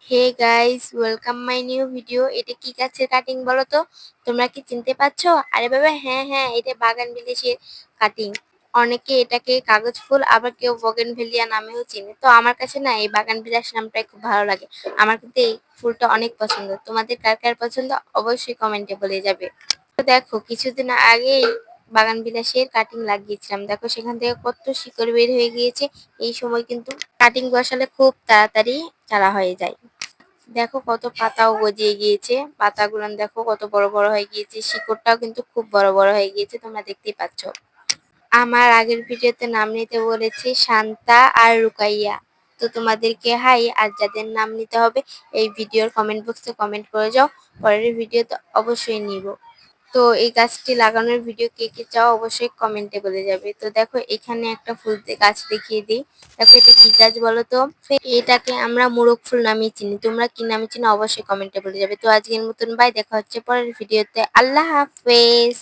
Hey guys, welcome my new video. এটা কি গাছের কাটিং বলো তো? তোমরা কি চিনতে পারছো? আরে বাবা, হ্যাঁ হ্যাঁ, এটা বাগান বিলাসের কাটিং। অনেকে এটাকে কাগজ ফুল, আবার কেউ বগেনভেলিয়া নামেও চিনে। তো আমার কাছে না এই বাগান বিলাস নামটাই খুব ভালো লাগে। আমার কিন্তু এই ফুলটা অনেক পছন্দ। তোমাদের কার কার পছন্দ অবশ্যই কমেন্টে বলে যাবে। তো দেখো, কিছুদিন আগেই বাগান বিলাসের কাটিং লাগিয়েছিলাম। দেখো সেখান থেকে কত শিকড় বের হয়ে গিয়েছে। এই সময় কিন্তু কাটিং বসালে খুব তাড়াতাড়ি চারা হয়ে যায়। দেখো কত পাতাও গজিয়ে গিয়েছে, পাতাগুলো দেখো কত বড় বড় হয়ে গিয়েছে, শিকড়টাও কিন্তু খুব বড় বড় হয়ে গিয়েছে, তোমরা দেখতেই পাচ্ছ। আমার আগের ভিডিওতে নাম নিতে বলেছি শান্তা আর রুকাইয়া। তো তোমাদেরকে হাই, আর যাদের নাম নিতে হবে এই ভিডিওর কমেন্ট বক্সে কমেন্ট করে যাও, পরের ভিডিওতে অবশ্যই নিব। তো এই গাছটি লাগানোর ভিডিও কে কে চাও অবশ্যই কমেন্টে বলে যাবে। তো দেখো এখানে একটা ফুল গাছ দেখিয়ে দিই। দেখো এটা কি গাছ বলো তো? এটাকে আমরা মোরগ ফুল নামে চিনি। তোমরা কি নামে চিনো অবশ্যই কমেন্টে বলে যাবে। তো আজকের মতন বাই, দেখা হচ্ছে পরের ভিডিওতে। আল্লাহ হাফেজ।